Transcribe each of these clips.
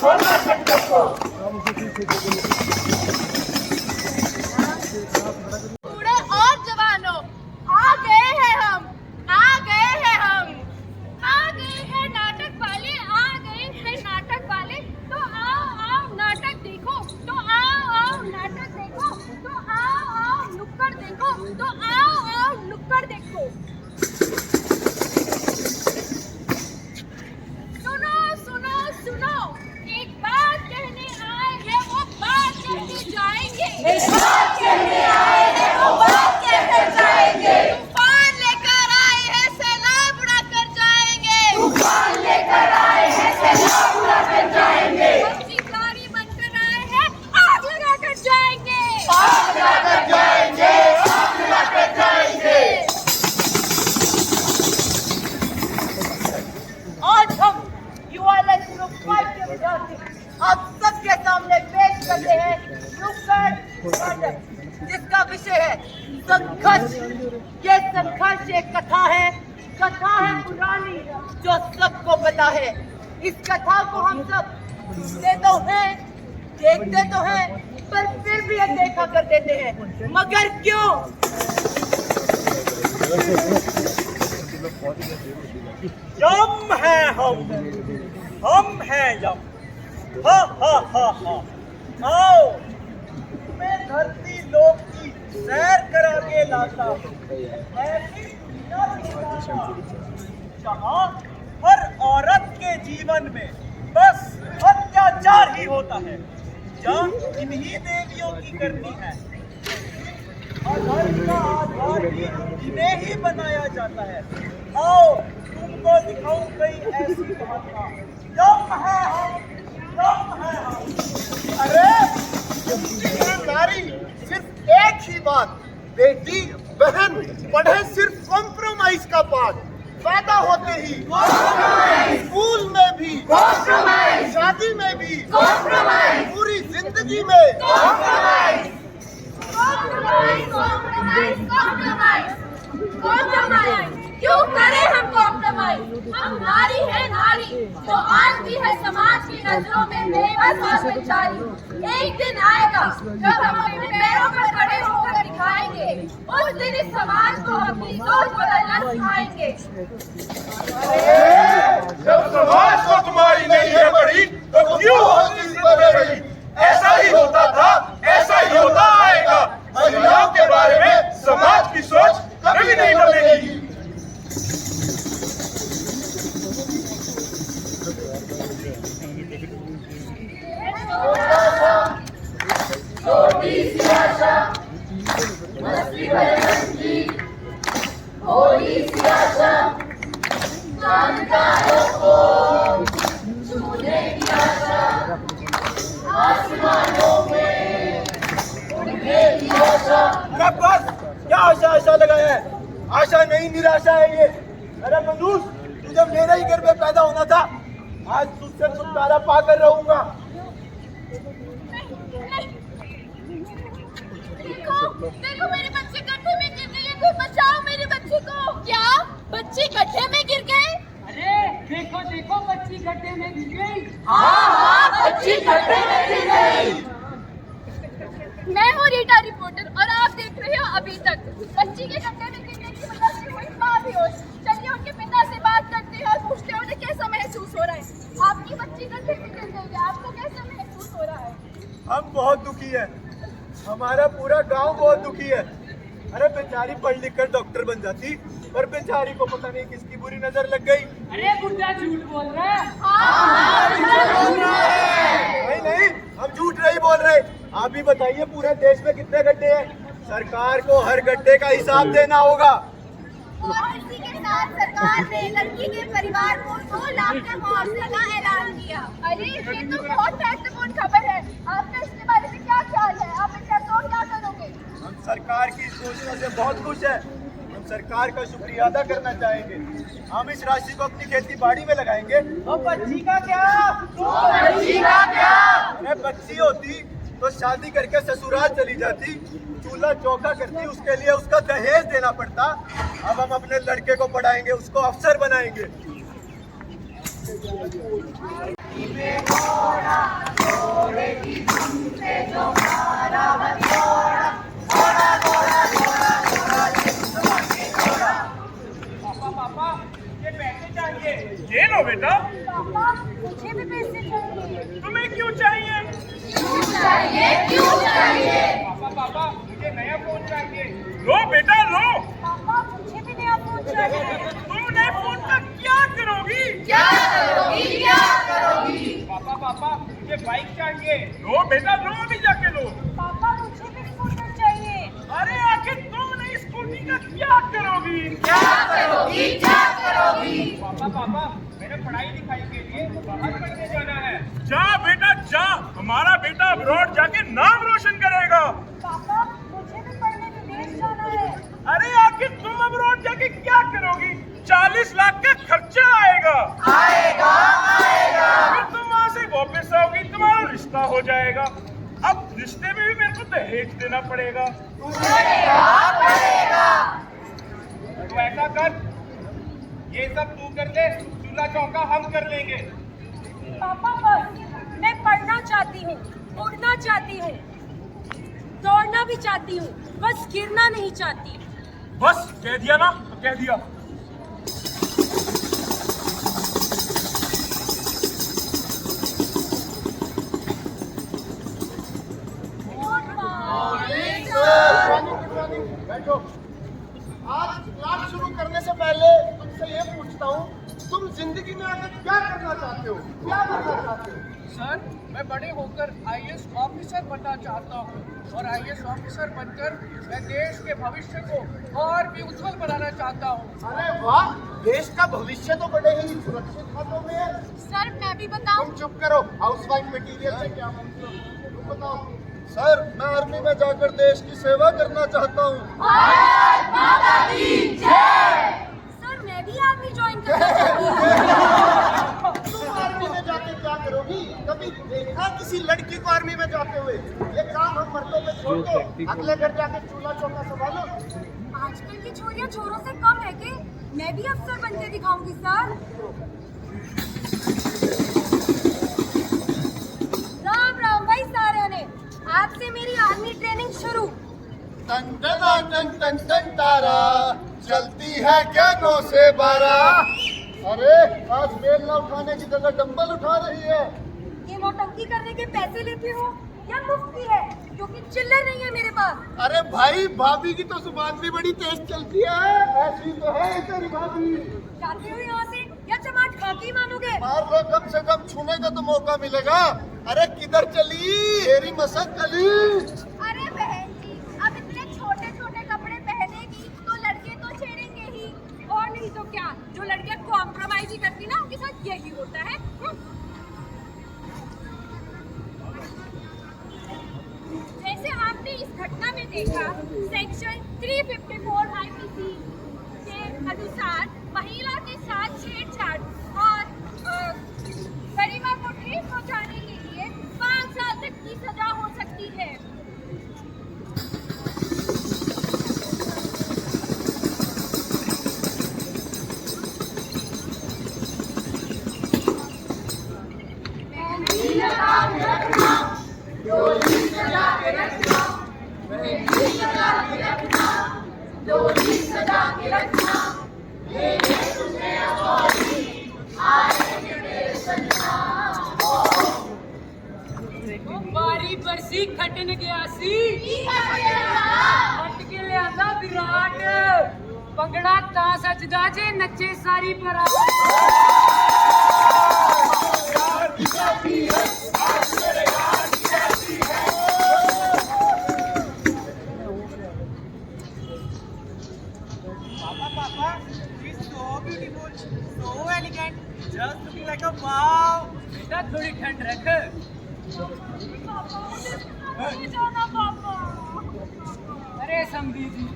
छोड़ना संकट को। बूढ़े और जवानों, आ गए हैं हम, आ गए हैं हम, आ गए हैं नाटक वाले, आ गए हैं नाटक वाले। तो आओ आओ नाटक देखो, तो आओ आओ नाटक देखो, तो आओ आओ नुक्कड़ देखो, तो आओ आओ नुक्कड़ देखो। सुनो सुनो सुनो, एक बात कहने आए हैं, वो बात कहते जाएंगे। एक बात कहने आए हैं, वो बात कहते जाएंगे। तूफान लेकर आए हैं, सैलाब उड़ा कर जाएंगे। तूफान लेकर आए हैं, सैलाब उड़ा कर जाएंगे। हम शिकारी बनकर आए हैं, आग लगा कर जाएंगे। आग लगा कर जाएंगे, आग लगा कर जाएंगे। आज हम युवा ग्रुप 5 के विद्यार्थी आप सबके सामने पेश करते हैं नुक्कड़ नाटक, जिसका विषय है संघर्ष। ये संघर्ष एक कथा है पुरानी, जो सबको पता है। इस कथा को हम सब सुनते तो हैं, देखते तो हैं, पर फिर भी अनदेखा कर देते हैं। मगर क्यों? यम है हम हैं यम। हा हा हा हा। आओ मैं धरती लोक की सैर करा के लाता हूँ। ऐसी जहाँ हर औरत के जीवन में बस अत्याचार ही होता है, जहाँ इन्हीं देवियों की करनी है। धर्म का आधार भी इन्हें ही बनाया जाता है। आओ तुमको दिखाऊं कई ऐसी महात्मा। यम है हम। अरे ये नारी सिर्फ एक ही बात, बेटी बहन पढ़े सिर्फ कॉम्प्रोमाइज का पाठ। पैदा होते ही स्कूल में भी कॉम्प्रोमाइज, शादी में भी कॉम्प्रोमाइज, पूरी जिंदगी में कॉम्प्रोमाइज। कॉम्प्रोमाइज क्यों करें हम कॉम्प्रोमाइज? हम नारी है नारी, जो आज भी है समाज की नजरों में बेबस और बेचारी। एक दिन आएगा जब हम अपने पैरों पर खड़े होकर दिखाएंगे। उस दिन इस समाज को अपनी सोच बदलना सिखाएंगे। जब समाज को तुम्हारी नहीं है बड़ी, तो क्यों होती जिद बड़ी? ऐसा ही होता था, ऐसा ही होता आएगा। महिलाओं के बारे में समाज की सोच कभी नहीं बदलेगी। छोटी सी आशा, मस्ती भरे मन की भोली सी आशा, जानकारों को छूने की आशा, आसमानों में उड़ने की आशा। अरे बस क्या आशा लगाया है? आशा नहीं निराशा है ये। अरे मनूष, तू जब मेरे ही घर में पैदा होना था, आज तुझसे छुटकारा पाकर रहूंगा। देखो मेरे बच्चे गड्ढे में गिर गए, कोई बचाओ मेरे बच्चे को। क्या बच्ची गड्ढे में गिर गए? अरे देखो बच्ची गड्ढे में गिर गई। हाँ, बच्ची गड्ढे में गिर गई। मैं हूँ रीटा रिपोर्टर और आप देख रहे हो अभी तक। बच्ची के गड्ढे में गिरने की वजह से हुई माँ बेहोश। चलिए उनके पिता से बात करते हैं और पूछते हैं उन्हें कैसा महसूस हो रहा है। आपकी बच्ची गड्ढे में गिर गई है, आपको कैसा महसूस हो रहा है? हम बहुत दुखी है, हमारा पूरा गांव बहुत दुखी है। अरे बेचारी पढ़ लिख कर डॉक्टर बन जाती, पर बेचारी को पता नहीं किसकी बुरी नजर लग गई। अरे बुड्ढा झूठ बोल रहा है। नहीं, हम झूठ नहीं बोल रहे। आप ही बताइए पूरे देश में कितने गड्ढे हैं? सरकार को हर गड्ढे का हिसाब देना होगा। और इसी के साथ सरकार ने लड़की के परिवार को 2 लाख का मुआवजे का ऐलान किया। अरे ये तो बहुत महत्वपूर्ण खबर है। आपका इसके बारे में क्या ख्याल है? आप इनका तो क्या करोगे? हम सरकार की इस घोषणा से बहुत खुश है। हम सरकार का शुक्रिया अदा करना चाहेंगे। हम इस राशि को अपनी खेती बाड़ी में लगाएंगे। और बच्ची का क्या? बच्ची का क्या? अरे बच्ची होती तो शादी करके ससुराल चली जाती, चूल्हा चौका करती, उसके लिए उसका दहेज देना पड़ता। अब हम अपने लड़के को पढ़ाएंगे, उसको अफसर बनाएंगे। लो बेटा। पापा मुझे भी पैसे चाहिए। तुम्हें क्यों चाहिए? क्यों चाहिए? पापा मुझे नया फोन चाहिए। लो बेटा लो। पापा मुझे भी नया फोन चाहिए। तुम नए फोन का क्या करोगी? पापा मुझे बाइक चाहिए। लो बेटा लो, अभी जाके लो। पापा मुझे भी स्कूटर चाहिए। अरे आखिर तुम नई स्कूटी का क्या करोगी? पापा मेरे पढ़ाई लिखाई के लिए बाहर पढ़ने जाना है। जा बेटा जा, हमारा बेटा अब्रॉड जाके नाम रोशन करेगा। पापा मुझे भी पढ़ने विदेश जाना है। अरे आखिर तुम अब्रॉड जाके क्या करोगी? 40 लाख का खर्चा आएगा। फिर तुम वहाँ से वापस आओगी, तुम्हारा रिश्ता हो जाएगा। अब रिश्ते में भी मेरे को दहेज देना पड़ेगा। तो ऐसा कर, ये सब तू कर ले, चूल्हा चौका हम कर लेंगे। पापा बस मैं पढ़ना चाहती हूँ, उड़ना चाहती हूँ, दौड़ना भी चाहती हूँ, बस गिरना नहीं चाहती। बस कह दिया ना तो कह दिया। बैठो। आज क्लास शुरू करने से पहले तुमसे ये पूछता हूँ, तुम जिंदगी में आकर क्या करना चाहते हो? क्या बनना चाहते हो? सर, मैं बड़े होकर आईएएस ऑफिसर बनना चाहता हूँ और आईएएस ऑफिसर बनकर मैं देश के भविष्य को और भी उज्जवल बनाना चाहता हूँ। अरे वाह, देश का भविष्य तो बड़े ही सुरक्षित हाथों में है। सर मैं भी बताऊँ? तुम चुप करो, हाउसवाइफ मटीरियल से क्या मतलब? तुम बताओ। सर, मैं आर्मी में जाकर देश की सेवा करना चाहता हूँ। सर मैं भी आर्मी ज्वाइन करना चाहती हूँ। तुम आर्मी में जाके क्या करोगी? कभी देखा किसी लड़की को आर्मी में जाते हुए? ये काम हम मर्दों पे छोड़ दो, अगले घर जाके चूल्हा चौका संभालो। आजकल की छोरियां छोरों से कम है कि मैं भी अफसर बनके दिखाऊंगी सर। राम राम भाई सारे ने, आज से मेरी आर्मी ट्रेनिंग शुरू। टन टन टन टन टन तारा चलती है क्या 9 से 12। अरे आज बेल ना उठाने की जगह डंबल उठा रही है। ये नौटंकी करने के पैसे लेती हो या मुफ्त की है, क्योंकि चिल्लर नहीं है मेरे पास। अरे भाई, भाभी की तो जुबान भी बड़ी तेज चलती है। ऐसी तो है तेरी भाभी। जाते हो यहाँ से या चमाट खा के ही मानोगे? मार लो, कम से कम छूने का तो मौका मिलेगा। अरे किधर चली हेरी मसक गली? अरे बहन जी, अब इतने छोटे छोटे कपड़े पहनेगी तो लड़के तो छेड़ेंगे ही, और नहीं तो क्या। जो लड़कियां कॉम्प्रोमाइज ही करती ना, उनके साथ यही होता है। जैसे आपने इस घटना में देखा, सेक्शन 354 आईपीसी के अनुसार महिला के साथ छेड़छाड़ और गरिमा को ठेस पहुंचाने के लिए 5 साल तक की सजा हो सकती है। बारी बरसी खटन गया सी हट के लिया विराट पंगड़ा ता सजदा जे नचे सारी Papa, she's so beautiful, so elegant, just looking like a wow. बेटा थोड़ी ठंड रख। जाना पापा। अरे समधी जी,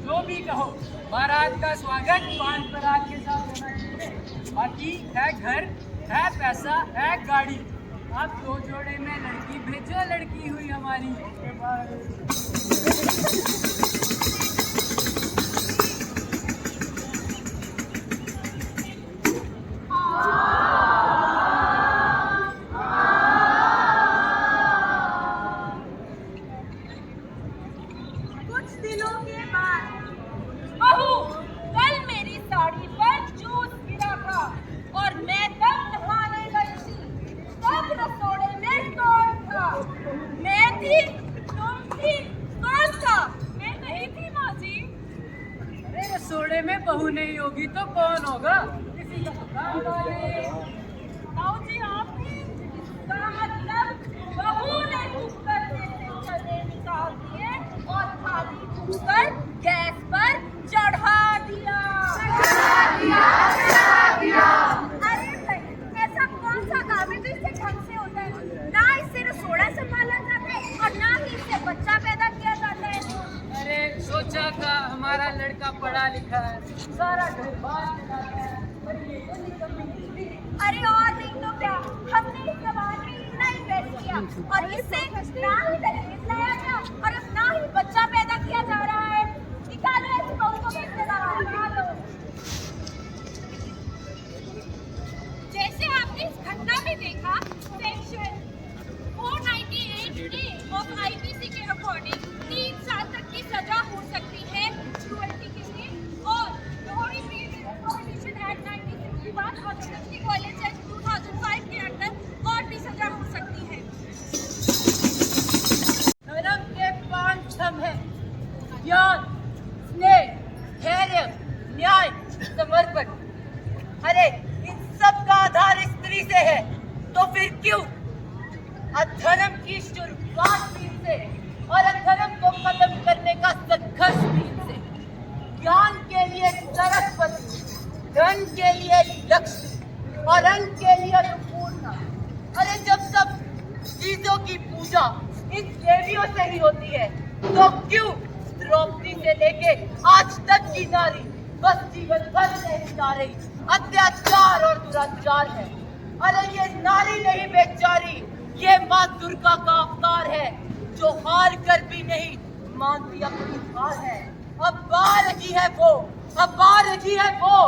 जो भी कहो, बारात का स्वागत पान पराग के साथ होना चाहिए। बाकी है घर, है पैसा, है गाड़ी। आप 2 जोड़े में लड़की भेजो, लड़की हुई हमारी। कुछ दिनों के बाद बहू, कल मेरी साड़ी पर जूस गिरा था और मैं बहू नहीं होगी तो कौन होगा? किसी का काम वाले। ताऊ जी आपने इसका मतलब बहू ने कुकर में से चने निकाल दिए और थाली कुकर गैस पर चढ़ा दिया। अरे भाई ऐसा कौन सा काम है जो इससे ढंग से होता है? ना इससे रसोड़ा संभाला जाता है और ना ही इससे बच्चा पैदा किया जाता है। अरे सोचा था हमारा लड़का पढ़ा लिखा है, सारा घर बाहर चलाता है, पर ये तो निकम्मी निकली। अरे और नहीं तो क्या, हमने इस जवान में इतना इन्वेस्ट किया और इससे ना ही दहेज लाया गया और अब ना ही बच्चा पैदा किया जा रहा है। निकालो ऐसी बहू को किसने लगाया? निकालो। जैसे आपने इस घटना में देखा, सेक्शन 498A ऑफ IPC के अकॉर्डिंग 3 साल तक की सजा हो सकती है क्रूअल्टी के लिए और प्रोहिबिशन एक्ट 1961 और डोमेस्टिक वायलेंस एक्ट 2005 के अंदर और भी सजा हो सकती है। धर्म के 5 स्तंभ हैं: ज्ञान, स्नेह, धैर्य, न्याय, समर्पण। अरे इन सब का आधार स्त्री से है, तो फिर क्यों अधर्म की शुरुआत भी से और अधर्म को खत्म करने का संघर्ष भी से। ज्ञान के लिए सरस्वती, धन के लिए लक्ष्मी और अंग के लिए अन्नपूर्णा। अरे जब सब चीजों की पूजा इन देवियों से ही होती है, तो क्यों द्रौपदी से लेके आज तक की नारी बस जीवन भर सहता रही अत्याचार और दुराचार है? अरे ये नारी नहीं बेचारी, ये माँ दुर्गा का अवतार है, जो हार कर भी नहीं मानती अपनी हार है। अब आ रही है वो, अब आ रही है वो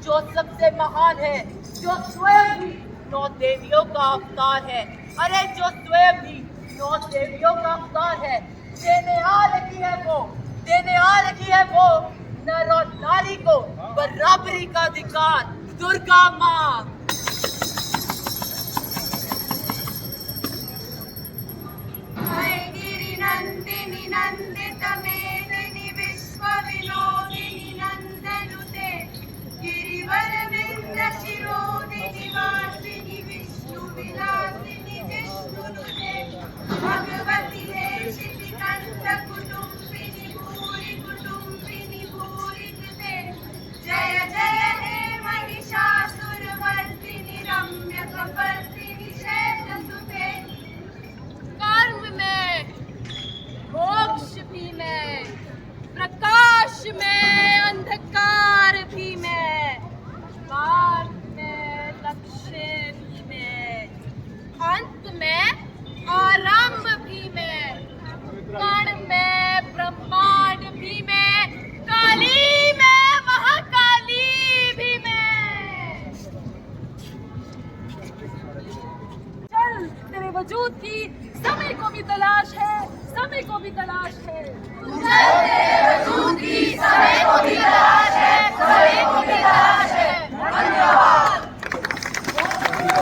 जो सबसे महान है, जो स्वयं ही 9 देवियों का अवतार है। अरे जो स्वयं ही 9 देवियों का अवतार है, देने आ रही है वो, देने आ रही है वो नर और नारी को बराबरी का अधिकार। दुर्गा माँ। नंदिनी नंदित मेदिनी विश्व विनोदिनी नंदनुते गिरिवर विंद शिरोदिनी वासिनी विष्णु विलासिनी जिष्णुनुते भगवती हेशिति कंठ कुटुंबिनी भूरि कृते जय जय हे महिषासुरमर्दिनी रम्य कपर्दिनी शैलसुते। कर्म में, मोक्ष भी में, प्रकाश में, अंधकार भी में, मार्ग में, लक्ष्य भी में, अंत में, आरंभ भी में, कण में, ब्रह्मांड भी में, काली में, महाकाली भी में। चल तेरे वजूद की समय को भी तलाश है, समय को भी तलाश है।